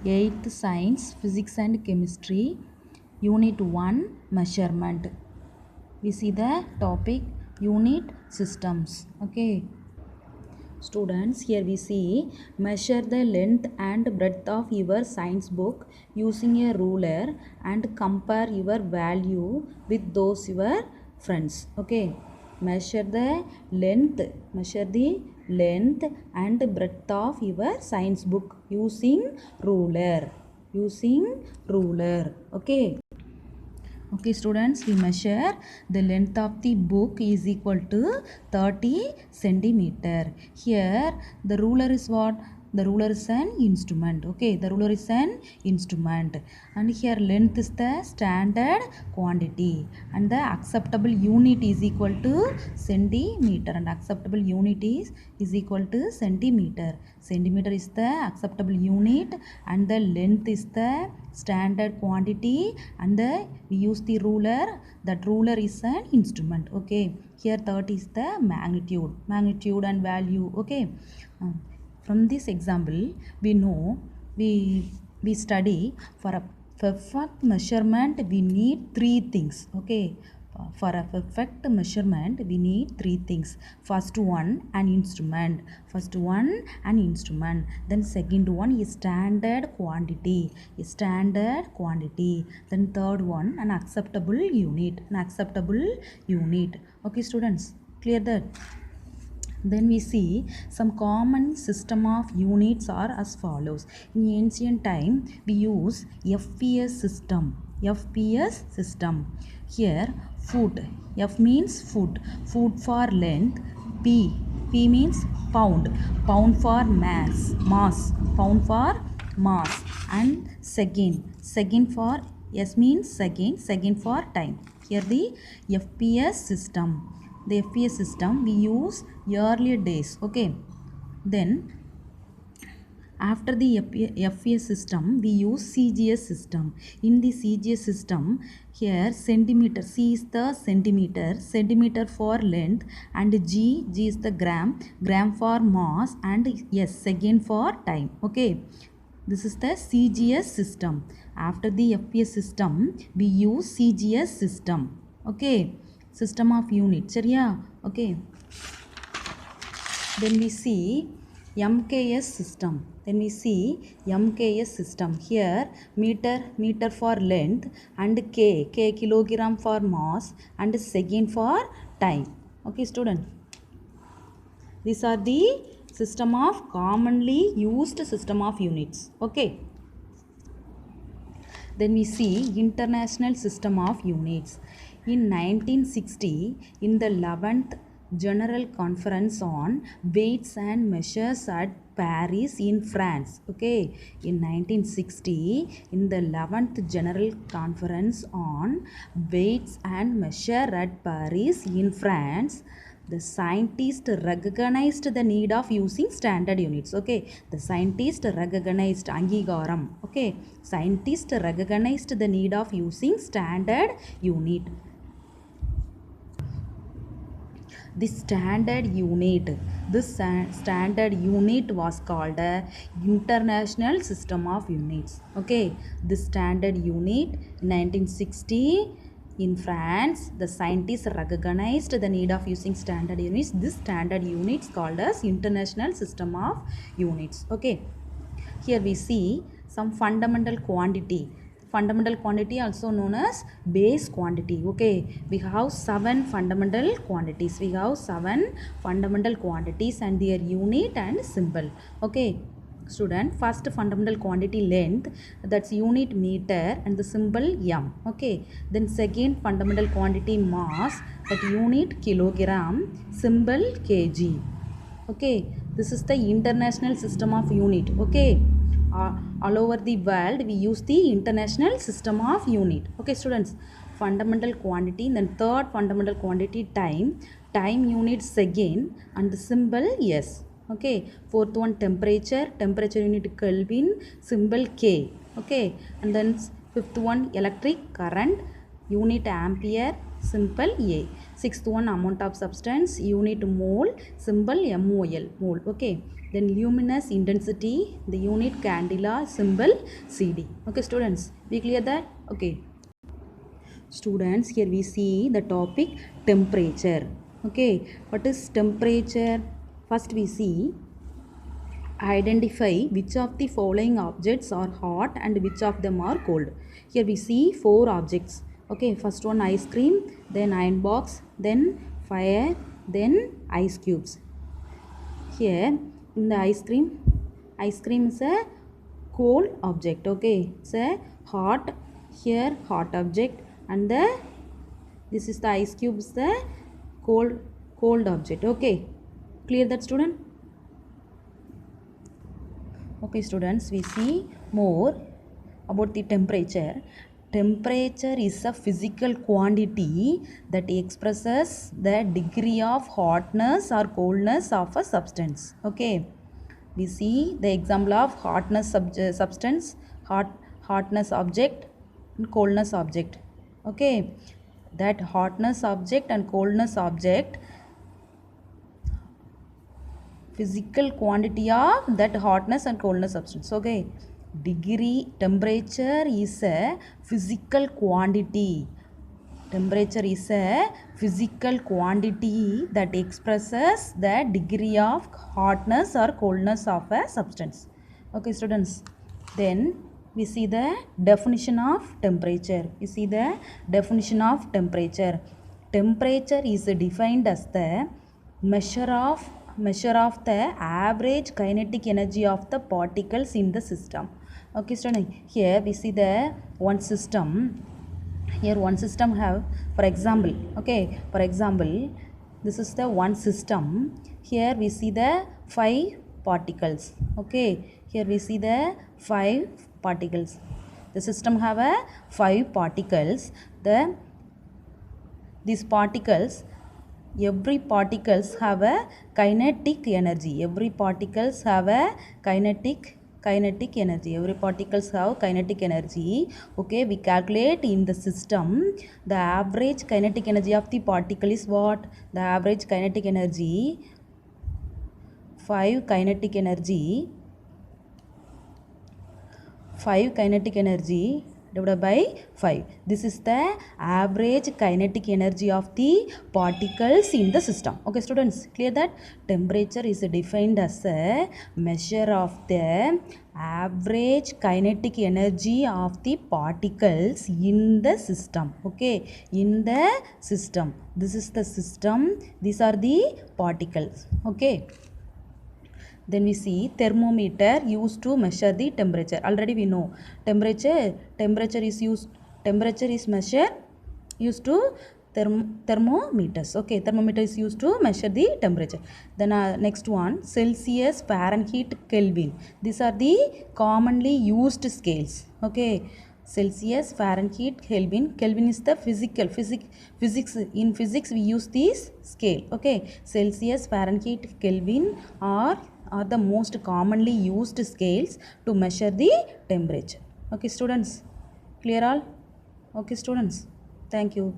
8th Science, Physics and Chemistry, Unit 1, Measurement. We see the topic Unit Systems. Okay. Students, here we see measure the length and breadth of your science book using a ruler and compare your value with those your friends. Okay. Measure the length and breadth of your science book using ruler. Okay. Okay students, we measure the length of the book is equal to 30 centimeter. Here the ruler is what? The ruler is an instrument. Okay, the ruler is an instrument. And here length is the standard quantity. And the acceptable unit is equal to centimeter. And acceptable unit is equal to centimeter. Centimeter is the acceptable unit. And the length is the standard quantity. And we use the ruler. That ruler is an instrument. Okay, here 30 is the magnitude and value. Okay, from this example we know we study for a perfect measurement we need three things. Okay, for a perfect measurement we need three things. First one, an instrument. Then second one is standard quantity. Then third one, an acceptable unit. Okay students, clear that? Then we see some common system of units are as follows. In ancient time, we use FPS system. Here, foot. F means foot. Foot for length. P means pound. Pound for mass. Pound for mass. And second. Second for S means second. Second for time. Here the FPS system. The FPS system we use earlier days. Okay, then after the FPS system we use CGS system. In the CGS system, here centimeter, C is the centimeter for length, and G is the gram for mass, and S second for time. Okay, this is the CGS system. After the FPS system we use CGS system. Okay, system of units. Yeah, okay. Then we see MKS system. Here meter for length, and K kilogram for mass, and second for time. Okay student, these are the system of commonly used system of units. Okay. Then we see international system of units. In 1960, in the 11th General Conference on Weights and Measures at Paris in France. Okay, in 1960, in the 11th General Conference on Weights and Measures at Paris in France, the scientists recognized the need of using standard units. Okay, the scientists recognized Angigaram. Okay, scientists recognized the need of using standard unit. This standard unit was called a international system of units. Okay, this standard unit in 1960 in France, the scientists recognized the need of using standard units. This standard unit is called as international system of units. Okay, here we see some fundamental quantity. Fundamental quantity also known as base quantity. Okay, we have 7 fundamental quantities. And their unit and symbol. Okay student, first fundamental quantity length, that's unit meter and the symbol m. Okay, then second fundamental quantity mass, that unit kilogram, symbol kg. Okay, this is the international system of unit. Okay, all over the world we use the international system of unit. Okay students, fundamental quantity, then third fundamental quantity time unit second, and the symbol S. Okay, fourth one temperature unit Kelvin, symbol K. Okay, and then fifth one electric current, unit ampere, symbol A. Sixth one amount of substance, unit mole, symbol MOL, mole. Okay, Then luminous intensity, the unit candela, symbol CD. Okay students, we clear that? Okay students, here we see the topic temperature. Okay, what is temperature? First we see, identify which of the following objects are hot and which of them are cold. Here we see 4 objects. Okay, first one ice cream, then iron box, then fire, then ice cubes. Here in the ice cream is a cold object. Okay, it's a hot, here hot object, and this is the ice cube is the cold object. Okay, clear that student? Okay students, we see more about the temperature. Temperature is a physical quantity that expresses the degree of hotness or coldness of a substance. Okay, we see the example of hotness substance, hotness object and coldness object. Okay, that hotness object and coldness object, physical quantity of that hotness and coldness substance. Okay, degree, temperature is a physical quantity. Temperature is a physical quantity that expresses the degree of hotness or coldness of a substance. Okay students, then we see the definition of temperature. We see the definition of temperature. Temperature is defined as the measure of the average kinetic energy of the particles in the system. Okay student, here we see the one system. Here one system have, for example, okay, for example, this is the one system. Here we see the 5 particles. Okay, here we see the 5 particles. The system have a 5 particles. These particles, every particles have a kinetic energy. Every particles have a kinetic energy. Every particles have kinetic energy. Okay, we calculate in the system the average kinetic energy of the particle is what? The average kinetic energy, 5 kinetic energy divided by 5. This is the average kinetic energy of the particles in the system. Okay students, clear that? Temperature is defined as a measure of the average kinetic energy of the particles in the system. Okay, in the system. This is the system. These are the particles. Okay. Then we see thermometer used to measure the temperature. Already we know temperature is measured used to thermometers. Okay, thermometer is used to measure the temperature. Then next one, Celsius, Fahrenheit, Kelvin. These are the commonly used scales. Okay, Celsius, Fahrenheit, Kelvin. Kelvin is the physics. In physics we use this scale. Okay, Celsius, Fahrenheit, Kelvin are the most commonly used scales to measure the temperature. Okay students, clear all? Okay students, thank you.